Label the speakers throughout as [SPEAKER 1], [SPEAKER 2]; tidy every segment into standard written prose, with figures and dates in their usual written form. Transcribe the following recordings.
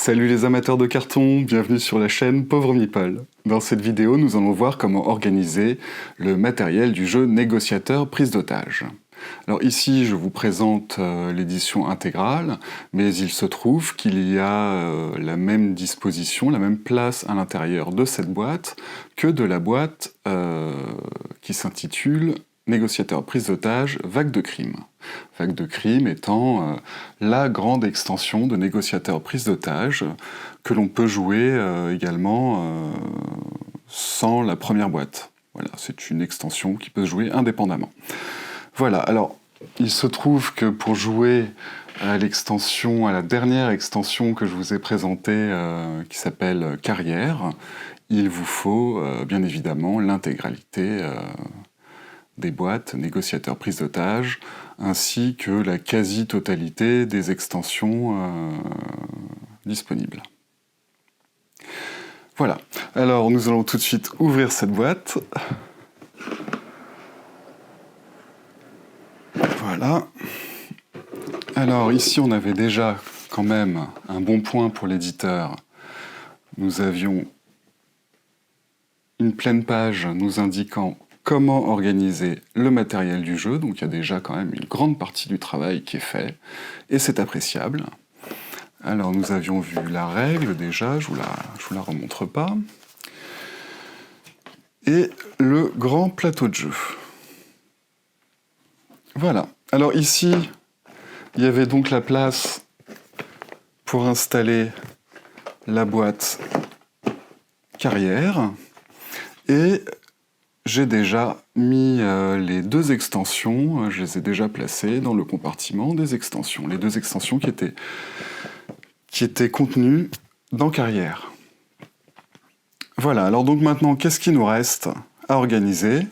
[SPEAKER 1] Salut les amateurs de carton, bienvenue sur la chaîne Pauvre Meeple. Dans cette vidéo, nous allons voir comment organiser le matériel du jeu négociateur prise d'otage. Alors ici, je vous présente l'édition intégrale, mais il se trouve qu'il y a la même disposition, la même place à l'intérieur de cette boîte que de la boîte qui s'intitule Négociateur prise d'otage, Vague de crime. Vague de crime étant la grande extension de négociateur prise d'otage que l'on peut jouer également sans la première boîte. Voilà, c'est une extension qui peut se jouer indépendamment. Voilà, alors il se trouve que pour jouer à l'extension, à la dernière extension que je vous ai présentée qui s'appelle Carrière, il vous faut bien évidemment l'intégralité des boîtes négociateurs prise d'otage, ainsi que la quasi-totalité des extensions disponibles. Voilà, alors nous allons tout de suite ouvrir cette boîte. Voilà. Alors ici on avait déjà quand même un bon point pour l'éditeur. Nous avions une pleine page nous indiquant comment organiser le matériel du jeu, donc il y a déjà quand même une grande partie du travail qui est fait, et c'est appréciable. Alors nous avions vu la règle déjà, je vous la remontre pas, et le grand plateau de jeu. Voilà, alors ici, il y avait donc la place pour installer la boîte Carrière, et j'ai déjà mis les deux extensions, je les ai déjà placées dans le compartiment des extensions. Les deux extensions qui étaient contenues dans Carrière. Voilà, alors donc maintenant, qu'est-ce qui nous reste à organiser?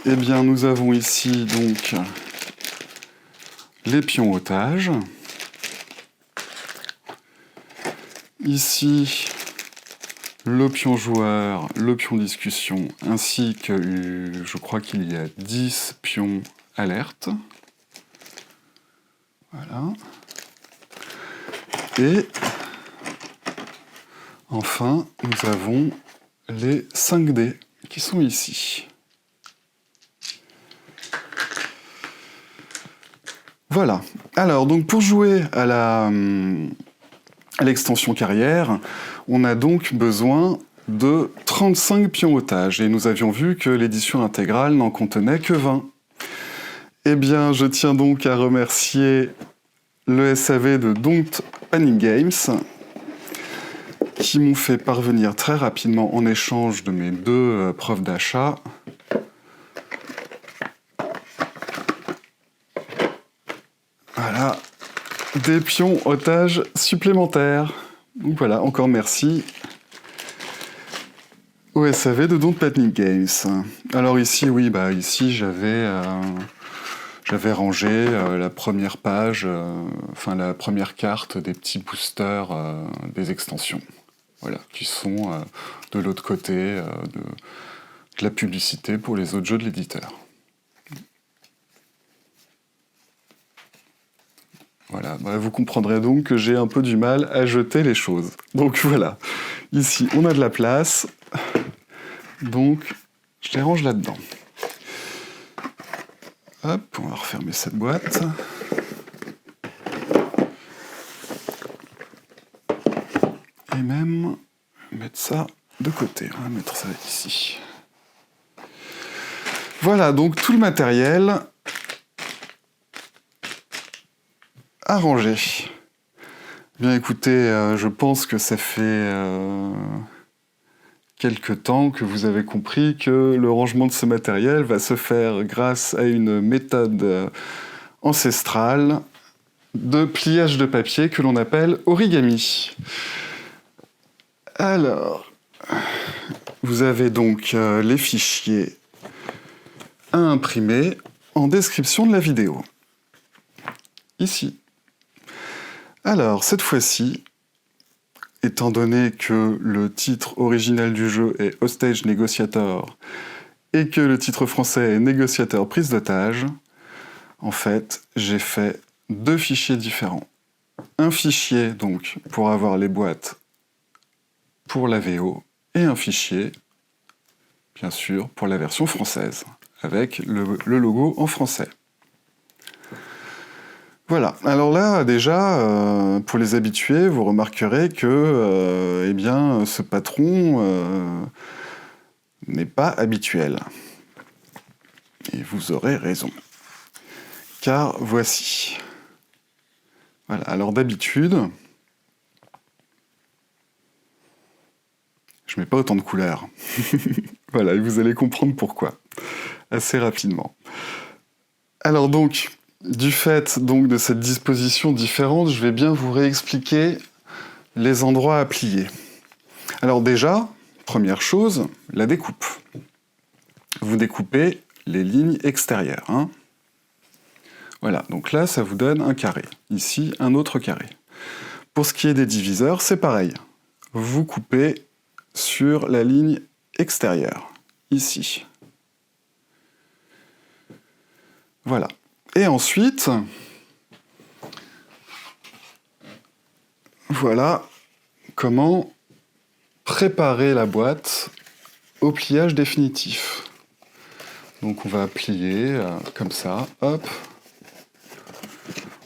[SPEAKER 1] Eh bien, nous avons ici donc les pions otages. Ici, le pion joueur, le pion discussion, ainsi que je crois qu'il y a 10 pions alerte. Voilà. Et enfin, nous avons les 5 dés qui sont ici. Voilà. Alors, donc pour jouer à l'extension Carrière, on a donc besoin de 35 pions otages, et nous avions vu que l'édition intégrale n'en contenait que 20. Eh bien, je tiens donc à remercier le SAV de Don't Panic Games, qui m'ont fait parvenir très rapidement, en échange de mes 2 preuves d'achat, voilà, des pions otages supplémentaires. Donc voilà, encore merci au SAV de Don't Panic Games. Alors ici, oui, ici j'avais rangé la première page, la première carte des petits boosters des extensions. Voilà, qui sont de l'autre côté de la publicité pour les autres jeux de l'éditeur. Voilà, vous comprendrez donc que j'ai un peu du mal à jeter les choses. Donc voilà, ici on a de la place, donc je les range là-dedans. Hop, on va refermer cette boîte. Et même mettre ça de côté, on va mettre ça ici. Voilà, donc tout le matériel à ranger. Bien écoutez, je pense que ça fait quelque temps que vous avez compris que le rangement de ce matériel va se faire grâce à une méthode ancestrale de pliage de papier que l'on appelle origami. Alors, vous avez donc les fichiers à imprimer en description de la vidéo. Ici. Alors, cette fois-ci, étant donné que le titre original du jeu est Hostage Negotiator et que le titre français est Négociateur prise d'otage, en fait, j'ai fait 2 fichiers différents. un fichier donc pour avoir les boîtes pour la VO et un fichier, bien sûr, pour la version française, avec le logo en français. Voilà, alors là, déjà, pour les habitués, vous remarquerez que eh bien, ce patron n'est pas habituel. Et vous aurez raison. Car voici. Voilà, alors d'habitude, je mets pas autant de couleurs. Voilà, et vous allez comprendre pourquoi, assez rapidement. Alors donc, du fait donc, de cette disposition différente, je vais bien vous réexpliquer les endroits à plier. Alors déjà, première chose, la découpe. Vous découpez les lignes extérieures. Hein. Voilà, donc là, ça vous donne un carré. Ici, un autre carré. Pour ce qui est des diviseurs, c'est pareil. Vous coupez sur la ligne extérieure, ici. Voilà. Et ensuite, voilà comment préparer la boîte au pliage définitif. Donc on va plier comme ça, hop.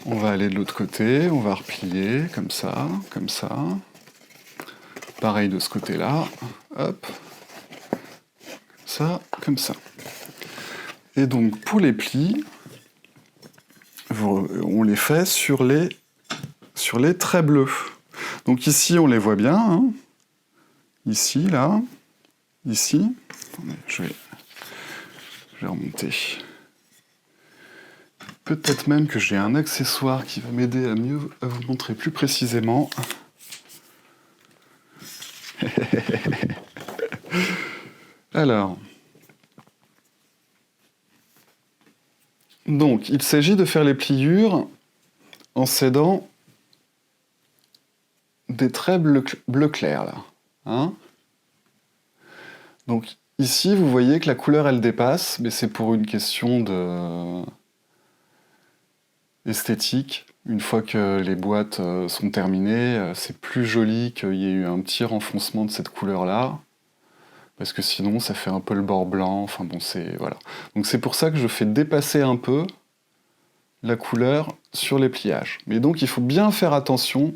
[SPEAKER 1] On va aller de l'autre côté, on va replier comme ça, comme ça. Pareil de ce côté-là, hop. Ça, comme ça. Et donc pour les plis, on les fait sur les traits bleus. Donc ici, on les voit bien. Hein. Ici, là, ici. Attendez, je vais remonter. Peut-être même que j'ai un accessoire qui va m'aider à vous montrer plus précisément. Alors, donc, il s'agit de faire les pliures en s'aidant des traits bleu clair, là. Hein. Donc, ici, vous voyez que la couleur, elle dépasse, mais c'est pour une question esthétique. Une fois que les boîtes sont terminées, c'est plus joli qu'il y ait eu un petit renfoncement de cette couleur-là. Parce que sinon, ça fait un peu le bord blanc. Enfin bon, c'est... Voilà. Donc c'est pour ça que je fais dépasser un peu la couleur sur les pliages. Mais donc, il faut bien faire attention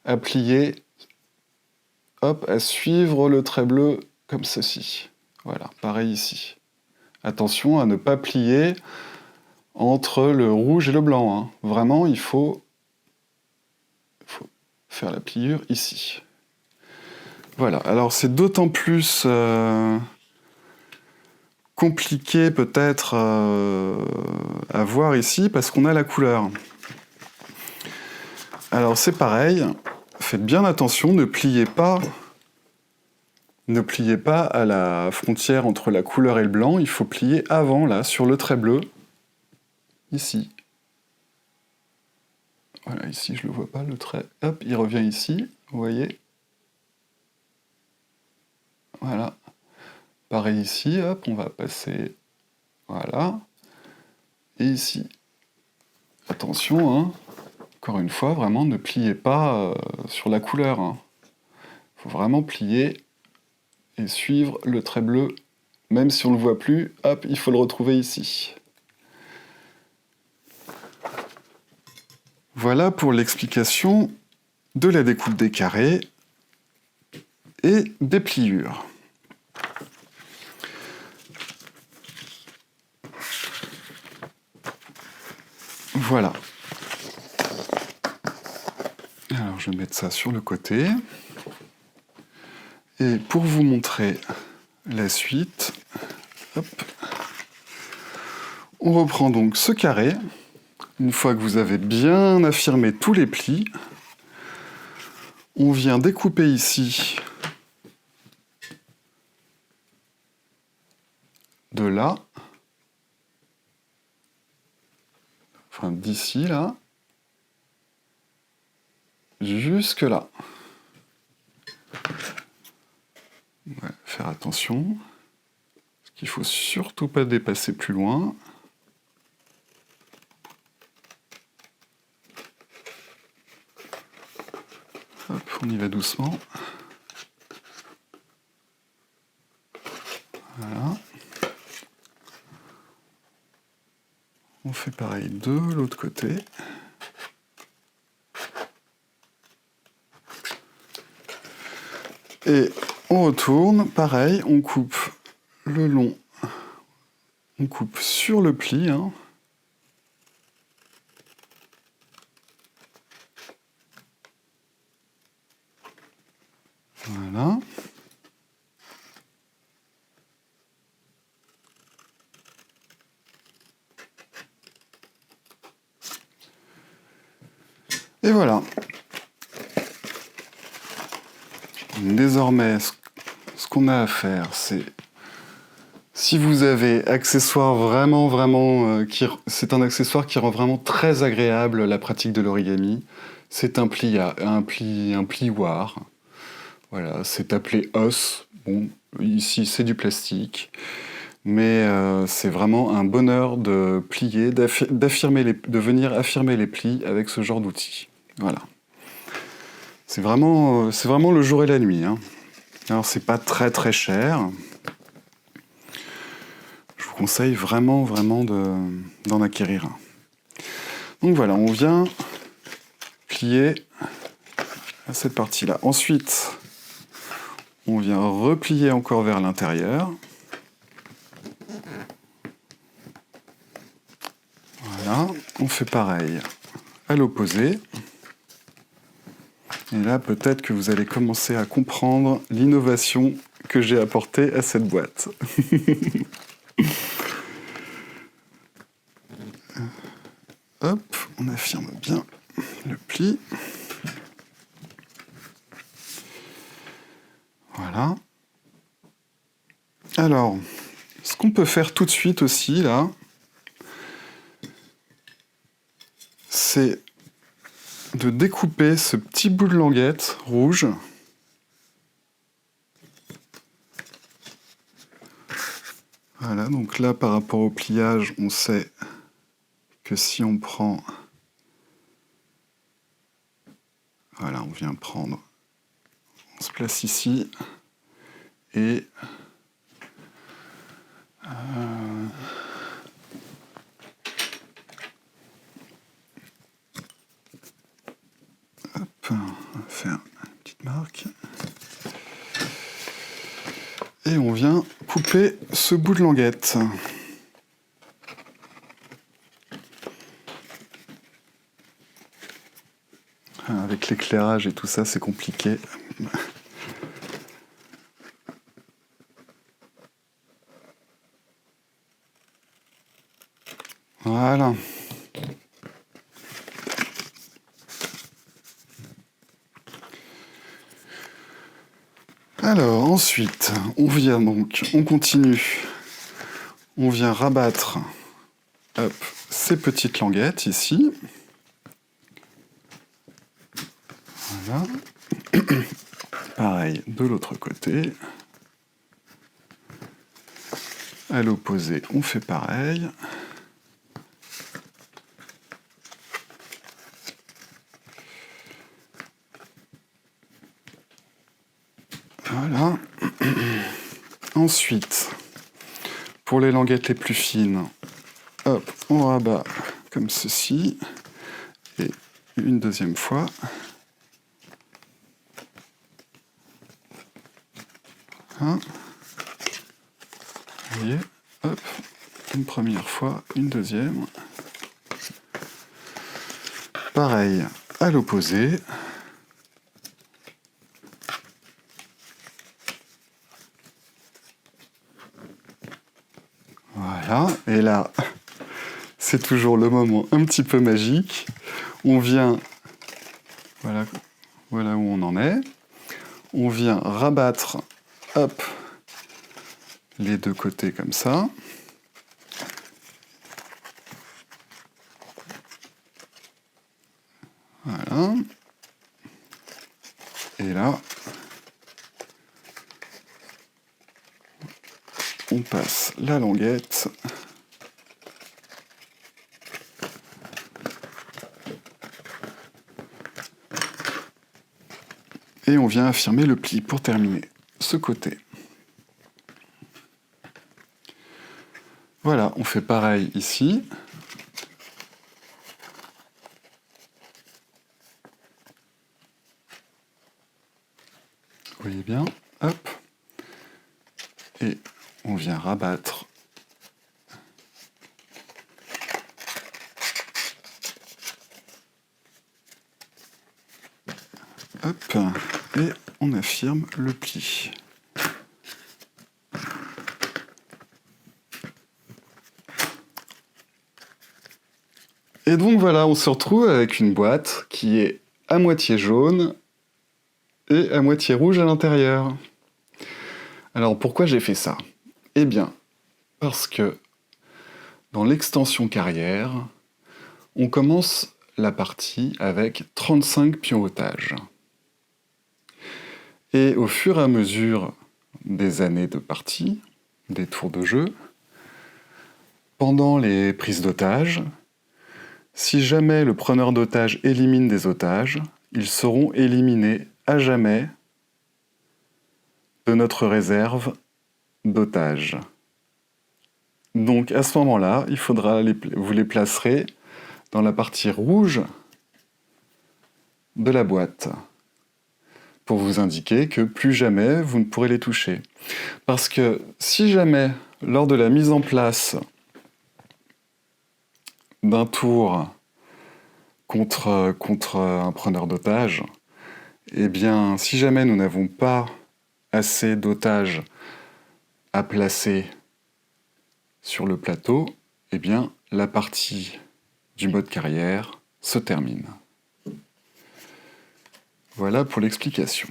[SPEAKER 1] à plier, hop, à suivre le trait bleu comme ceci. Voilà, pareil ici. Attention à ne pas plier entre le rouge et le blanc. Hein. Vraiment, il faut faire la pliure ici. Voilà, alors c'est d'autant plus compliqué peut-être à voir ici parce qu'on a la couleur. Alors c'est pareil, faites bien attention, ne pliez pas à la frontière entre la couleur et le blanc, il faut plier avant, là, sur le trait bleu, ici. Voilà, ici je le vois pas, le trait, hop, il revient ici, vous voyez. Voilà. Pareil ici, hop, on va passer, voilà. Et ici. Attention, hein. Encore une fois, vraiment, ne pliez pas sur la couleur. Hein. Faut vraiment plier et suivre le trait bleu. Même si on ne le voit plus, hop, il faut le retrouver ici. Voilà pour l'explication de la découpe des carrés et des pliures. Voilà. Alors je vais mettre ça sur le côté. Et pour vous montrer la suite, hop, on reprend donc ce carré. Une fois que vous avez bien affirmé tous les plis, on vient découper ici de là, enfin d'ici là, jusque là. Ouais, faire attention, parce qu'il faut surtout pas dépasser plus loin. on y va doucement. Voilà. On fait pareil de l'autre côté. Et on retourne, pareil, on coupe le long, on coupe sur le pli. Hein. Voilà. Et voilà. Désormais, ce qu'on a à faire, c'est... Si vous avez accessoire c'est un accessoire qui rend vraiment très agréable la pratique de l'origami. C'est un plioir. Voilà, c'est appelé os. Bon, ici c'est du plastique. Mais c'est vraiment un bonheur de plier, de venir affirmer les plis avec ce genre d'outil. Voilà. C'est vraiment le jour et la nuit. Hein. Alors c'est pas très très cher. Je vous conseille vraiment d'en acquérir un. Donc voilà, on vient plier à cette partie-là. Ensuite, on vient replier encore vers l'intérieur. Voilà, on fait pareil à l'opposé. Et là, peut-être que vous allez commencer à comprendre l'innovation que j'ai apportée à cette boîte. Hop, on affirme bien le pli. Voilà. Alors, ce qu'on peut faire tout de suite aussi, là, c'est de découper ce petit bout de languette rouge. Voilà, donc là, par rapport au pliage, on sait que si on prend... Voilà, on vient prendre... On se place ici. Et... Hop, on va faire une petite marque. Et on vient couper ce bout de languette. Avec l'éclairage et tout ça, c'est compliqué. Voilà. Alors, ensuite, on continue. On vient rabattre hop, ces petites languettes ici. Voilà. Pareil de l'autre côté. À l'opposé, on fait pareil. Voilà. Ensuite, pour les languettes les plus fines, hop, on rabat comme ceci. Et une deuxième fois. Hein. Vous voyez, hop, une première fois, une deuxième. Pareil à l'opposé. Voilà, et là, c'est toujours le moment un petit peu magique. On vient, voilà où on en est. On vient rabattre, hop, les deux côtés comme ça. Voilà. Et là, on passe la languette. Et on vient affirmer le pli pour terminer ce côté. Voilà, on fait pareil ici. Vous voyez bien, hop. Et on vient rabattre. Hop, et on affirme le pli. Et donc voilà, on se retrouve avec une boîte qui est à moitié jaune et à moitié rouge à l'intérieur. Alors pourquoi j'ai fait ça? Eh bien, parce que dans l'extension carrière, on commence la partie avec 35 pions otages. Et au fur et à mesure des années de partie, des tours de jeu, pendant les prises d'otages, si jamais le preneur d'otages élimine des otages, ils seront éliminés à jamais de notre réserve d'otages. Donc à ce moment-là, vous les placerez dans la partie rouge de la boîte pour vous indiquer que plus jamais vous ne pourrez les toucher. Parce que si jamais, lors de la mise en place d'un tour contre un preneur d'otages, eh bien, si jamais nous n'avons pas assez d'otages à placer sur le plateau, eh bien, la partie du mode carrière se termine. Voilà pour l'explication.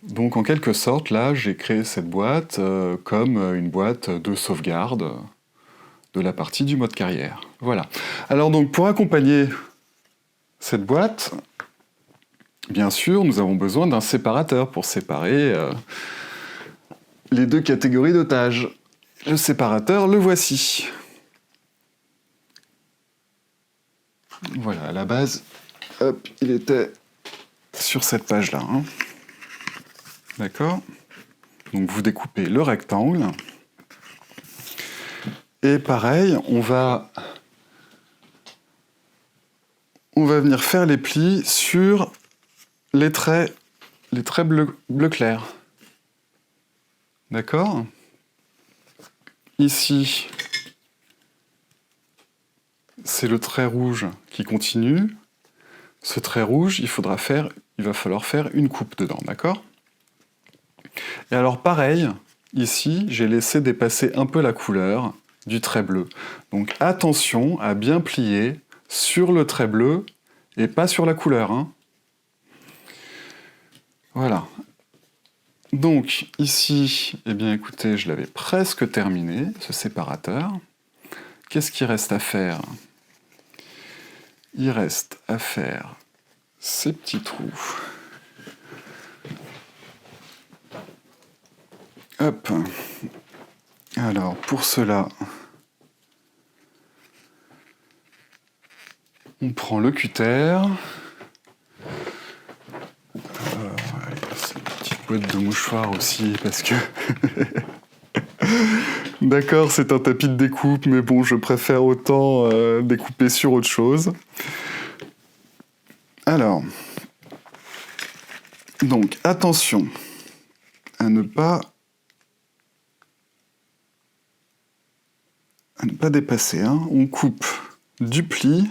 [SPEAKER 1] Donc, en quelque sorte, là, j'ai créé cette boîte comme une boîte de sauvegarde de la partie du mode carrière. Voilà. Alors donc, pour accompagner cette boîte, bien sûr, nous avons besoin d'un séparateur pour séparer les deux catégories d'otages. Le séparateur, le voici. Voilà, à la base, hop, il était sur cette page-là. Hein. D'accord? Donc vous découpez le rectangle. Et pareil, on va venir faire les plis sur les traits bleu clair. D'accord? Ici, c'est le trait rouge qui continue. Ce trait rouge, il va falloir faire une coupe dedans, d'accord? Et alors pareil, ici, j'ai laissé dépasser un peu la couleur du trait bleu. Donc attention à bien plier sur le trait bleu et pas sur la couleur. Hein. Voilà. Donc ici, eh bien écoutez, je l'avais presque terminé, ce séparateur. Qu'est-ce qu'il reste à faire? Il reste à faire ces petits trous. Hop. Alors, pour cela, on prend le cutter. C'est une petite boîte de mouchoirs aussi, parce que... D'accord, c'est un tapis de découpe, mais bon, je préfère autant découper sur autre chose. Alors, donc, attention à ne pas dépasser. Hein. On coupe du pli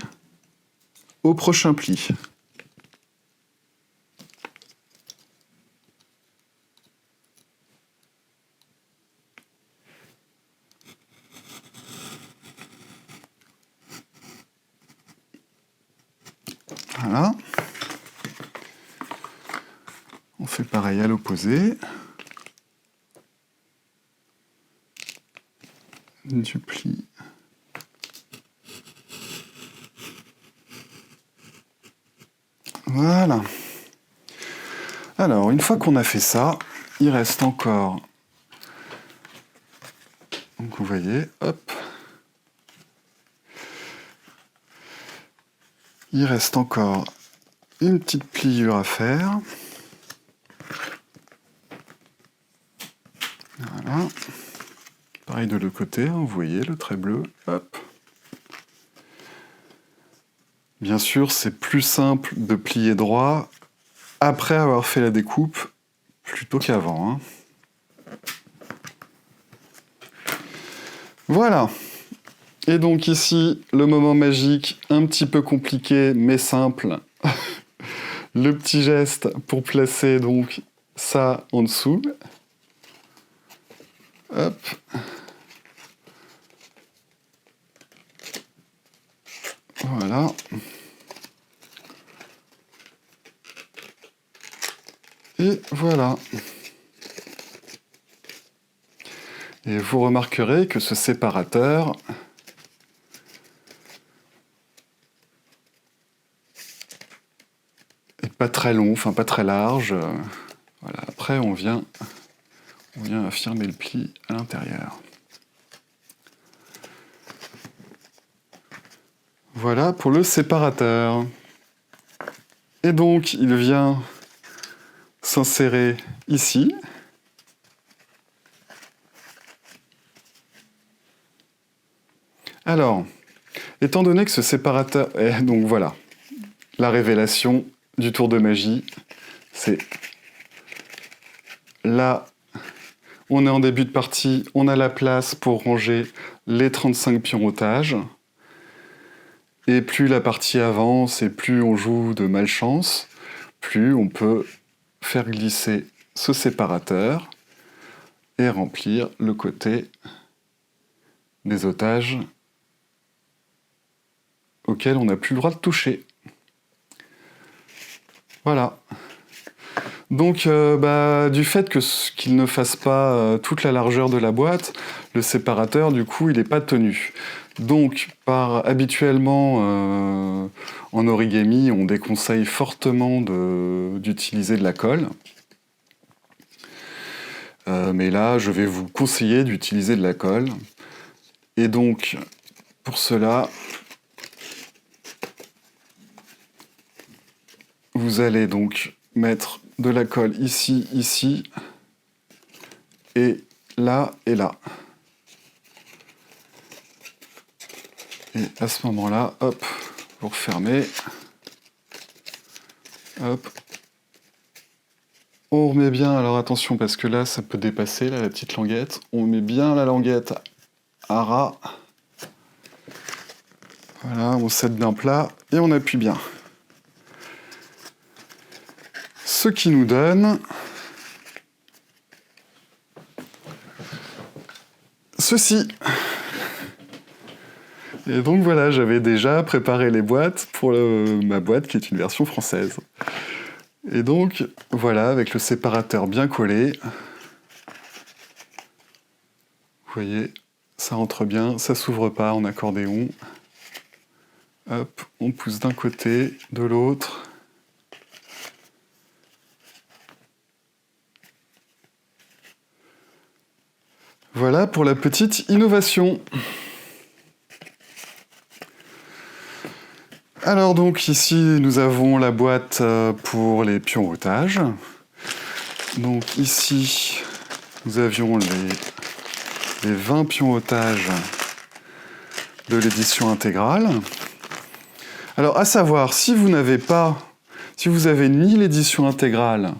[SPEAKER 1] au prochain pli. Voilà. On fait pareil à l'opposé. Du pli. Voilà. Alors, une fois qu'on a fait ça, il reste encore... Donc, vous voyez, hop. Il reste encore une petite pliure à faire. Voilà. Pareil de l'autre côté, hein, vous voyez le trait bleu. Hop. Bien sûr, c'est plus simple de plier droit après avoir fait la découpe plutôt qu'avant. Hein. Voilà. Et donc ici, le moment magique, un petit peu compliqué mais simple. Le petit geste pour placer donc ça en dessous. Hop. Voilà. Et voilà. Et vous remarquerez que ce séparateur est pas très long, enfin pas très large. Voilà. Après, on vient affirmer le pli à l'intérieur. Voilà pour le séparateur. Et donc, il vient s'insérer ici. Alors, étant donné que ce séparateur est... Donc voilà, la révélation du tour de magie, c'est... Là, on est en début de partie, on a la place pour ranger les 35 pions otages. Et plus la partie avance et plus on joue de malchance, plus on peut faire glisser ce séparateur et remplir le côté des otages auxquels on n'a plus le droit de toucher. Voilà. Donc, du fait qu'il ne fasse pas toute la largeur de la boîte, le séparateur, du coup, il n'est pas tenu. Donc, habituellement, en origami, on déconseille fortement d'utiliser de la colle. Mais là, je vais vous conseiller d'utiliser de la colle. Et donc, pour cela, vous allez donc mettre de la colle ici, ici, et là, et là. Et à ce moment-là, hop, vous refermez. Hop. On remet bien, alors attention, parce que là, ça peut dépasser, là, la petite languette. On met bien la languette à ras. Voilà, on cède bien plat, et on appuie bien. Ce qui nous donne ceci. Et donc voilà, j'avais déjà préparé les boîtes pour ma boîte qui est une version française. Et donc voilà, avec le séparateur bien collé, vous voyez, ça rentre bien, ça s'ouvre pas en accordéon. Hop, on pousse d'un côté, de l'autre. Voilà pour la petite innovation. Alors donc ici nous avons la boîte pour les pions otages. Donc ici nous avions les 20 pions otages de l'édition intégrale. Alors à savoir, si vous avez ni l'édition intégrale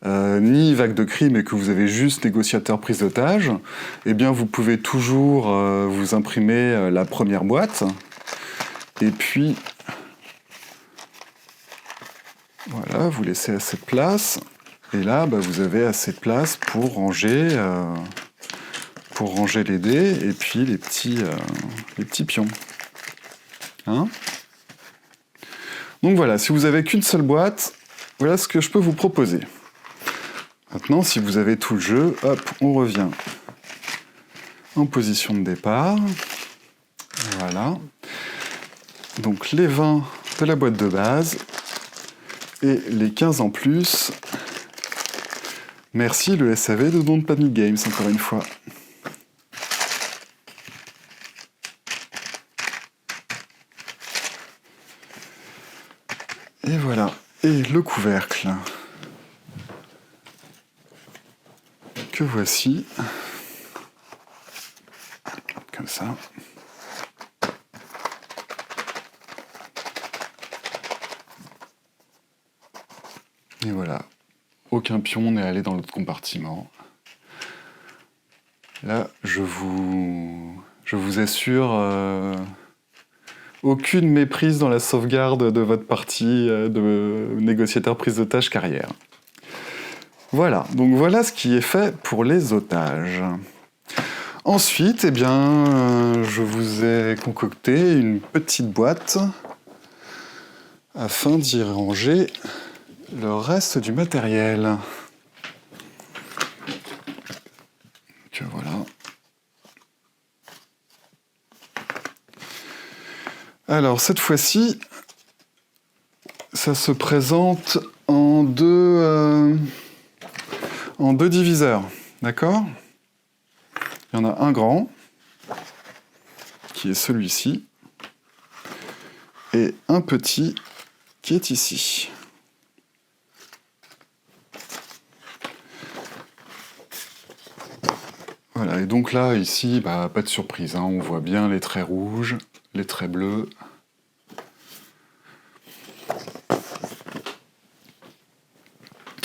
[SPEAKER 1] ni Vague de Crime et que vous avez juste Négociateur prise d'otage, eh bien vous pouvez toujours vous imprimer la première boîte et puis voilà, vous laissez assez de place et là vous avez assez de place pour ranger les dés et puis les petits pions. Hein ? Donc voilà, si vous avez qu'une seule boîte, voilà ce que je peux vous proposer. Maintenant, si vous avez tout le jeu, hop, on revient en position de départ. Voilà. Donc les 20 de la boîte de base et les 15 en plus. Merci le SAV de Don't Panic Games, encore une fois. Et voilà. couvercle que voici, comme ça. Et voilà, aucun pion n'est allé dans l'autre compartiment. Là, je vous assure, aucune méprise dans la sauvegarde de votre partie de négociateur prise d'otage carrière. Voilà, donc voilà ce qui est fait pour les otages. Ensuite, eh bien, je vous ai concocté une petite boîte afin d'y ranger le reste du matériel. Donc voilà. Alors cette fois-ci, ça se présente en deux diviseurs, d'accord ? Il y en a un grand, qui est celui-ci, et un petit, qui est ici. Voilà, et donc là, ici, pas de surprise, hein, on voit bien les traits rouges, les traits bleus.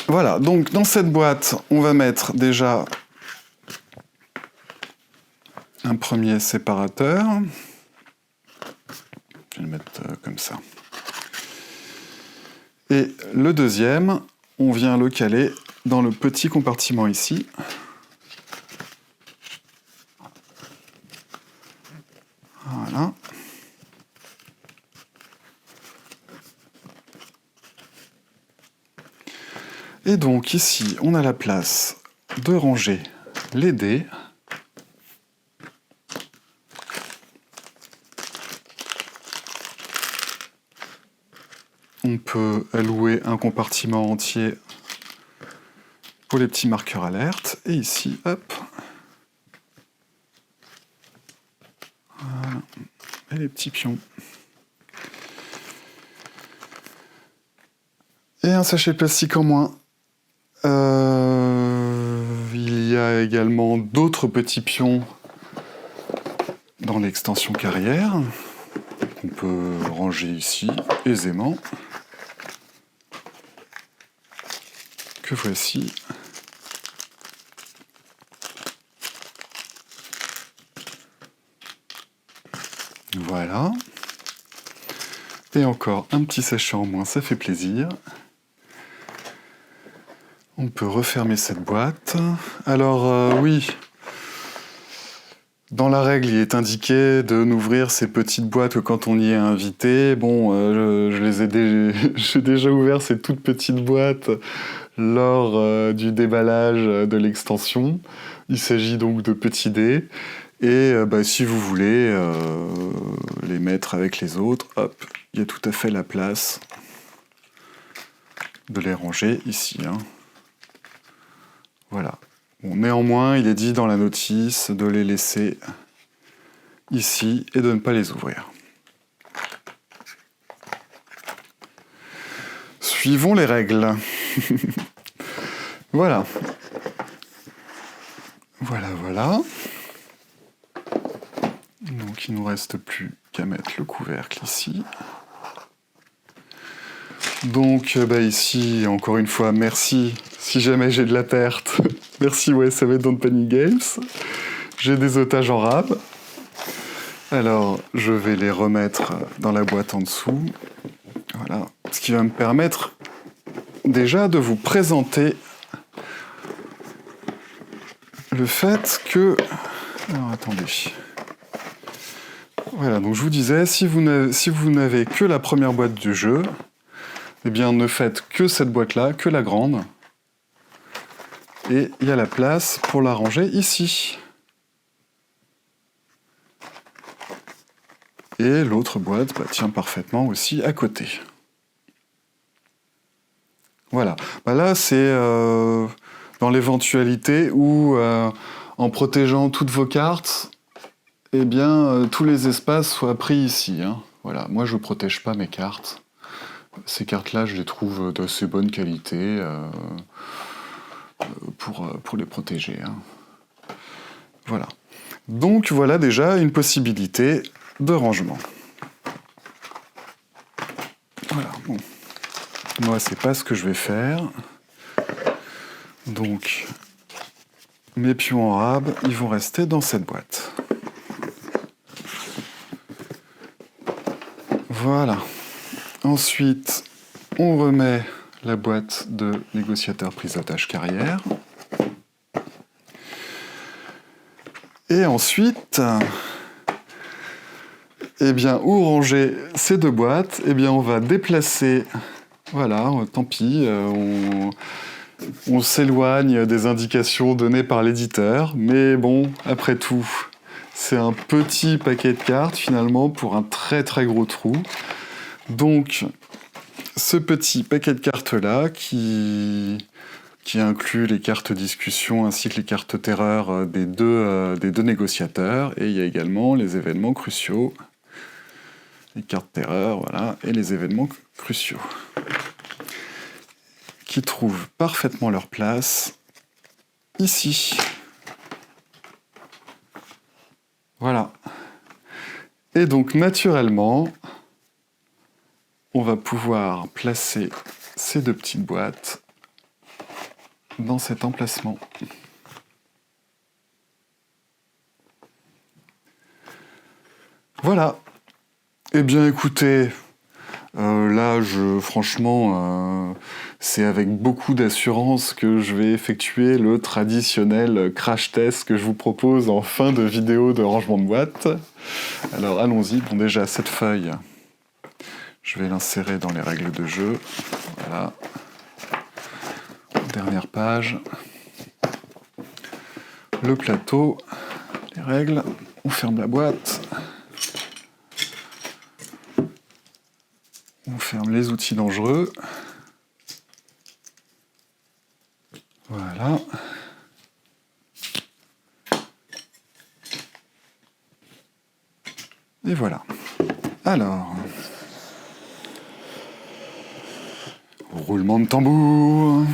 [SPEAKER 1] Voilà, donc dans cette boîte, on va mettre déjà un premier séparateur. Je vais le mettre comme ça. Et le deuxième, on vient le caler dans le petit compartiment ici. Voilà. Et donc ici, on a la place de ranger les dés. On peut allouer un compartiment entier pour les petits marqueurs alertes. Et ici, hop. Voilà. Et les petits pions. Et un sachet de plastique en moins. Il y a également d'autres petits pions dans l'extension carrière qu'on peut ranger ici aisément. Que voici. Voilà. Et encore un petit sachet en moins, ça fait plaisir. On peut refermer cette boîte. Alors oui, dans la règle, il est indiqué de n'ouvrir ces petites boîtes que quand on y est invité. Bon, j'ai déjà ouvert ces toutes petites boîtes lors du déballage de l'extension. Il s'agit donc de petits dés. Et si vous voulez les mettre avec les autres, hop, il y a tout à fait la place de les ranger ici. Hein. Voilà. Bon, néanmoins, il est dit dans la notice de les laisser ici et de ne pas les ouvrir. Suivons les règles. Voilà. Voilà. Donc il ne nous reste plus qu'à mettre le couvercle ici. Donc ici, encore une fois, merci. Si jamais j'ai de la perte, merci YSAV Don't Panic Games. J'ai des otages en rab. Alors, je vais les remettre dans la boîte en dessous. Voilà. Ce qui va me permettre déjà de vous présenter le fait que... Alors, attendez. Voilà, donc je vous disais, si vous n'avez que la première boîte du jeu, eh bien ne faites que cette boîte-là, que la grande. Et il y a la place pour la ranger ici. Et l'autre boîte tient parfaitement aussi à côté. Voilà. Là, c'est dans l'éventualité où, en protégeant toutes vos cartes, eh bien, tous les espaces soient pris ici. Hein. Voilà. Moi, je ne protège pas mes cartes. Ces cartes-là, je les trouve d'assez bonne qualité pour les protéger. Hein. Voilà. Donc voilà déjà une possibilité de rangement. Voilà, bon. Moi, c'est pas ce que je vais faire. Donc, mes pions en rab, ils vont rester dans cette boîte. Voilà. Ensuite, on remet la boîte de négociateur prise d'otage carrière. Et ensuite, eh bien, où ranger ces deux boîtes? Eh bien, on va déplacer. Voilà, tant pis, on s'éloigne des indications données par l'éditeur, mais bon, après tout, c'est un petit paquet de cartes finalement pour un très très gros trou. Donc, ce petit paquet de cartes-là qui inclut les cartes discussion ainsi que les cartes terreur des deux négociateurs, et il y a également les événements cruciaux. Les cartes terreur, voilà, et les événements cruciaux, qui trouvent parfaitement leur place ici. Voilà. Et donc, naturellement, on va pouvoir placer ces deux petites boîtes dans cet emplacement. Voilà. Eh bien, écoutez, là, franchement, c'est avec beaucoup d'assurance que je vais effectuer le traditionnel crash test que je vous propose en fin de vidéo de rangement de boîte. Alors, allons-y. Bon, déjà, cette feuille, je vais l'insérer dans les règles de jeu. Voilà. Dernière page. Le plateau, les règles. On ferme la boîte. On ferme les outils dangereux. Voilà. Et voilà. Alors, roulement de tambour.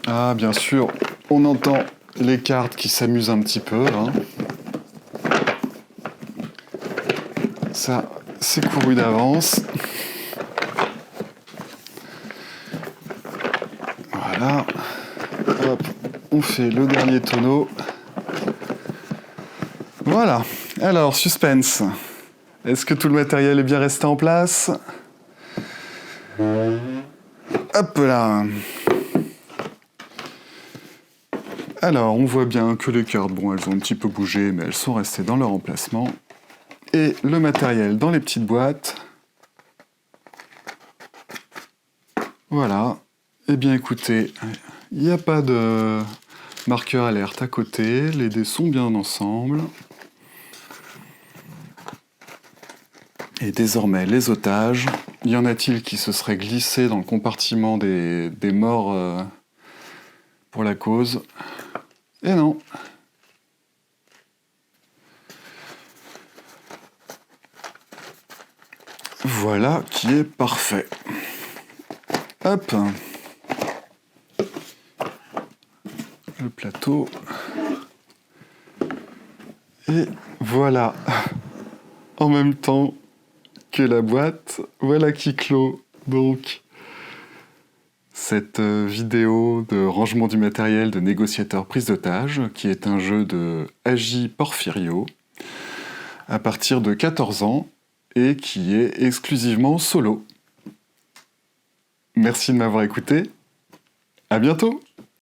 [SPEAKER 1] Ah, bien sûr, on entend les cartes qui s'amusent un petit peu. Hein. Ça, c'est couru d'avance. Voilà. Hop, on fait le dernier tonneau. Voilà. Alors, suspense. Est-ce que tout le matériel est bien resté en place? Hop là. Alors, on voit bien que les cartes, bon, elles ont un petit peu bougé, mais elles sont restées dans leur emplacement. Et le matériel dans les petites boîtes. Voilà. Eh bien, écoutez, il n'y a pas de marqueur alerte à côté. Les dés sont bien ensemble. Et désormais, les otages. Y en a-t-il qui se seraient glissés dans le compartiment des morts pour la cause? Et non. Voilà qui est parfait. Hop. Le plateau. Et voilà. En même temps que la boîte, voilà qui clôt donc cette vidéo de rangement du matériel de négociateur prise d'otage, qui est un jeu de Agi Porfirio, à partir de 14 ans, et qui est exclusivement solo. Merci de m'avoir écouté, à bientôt!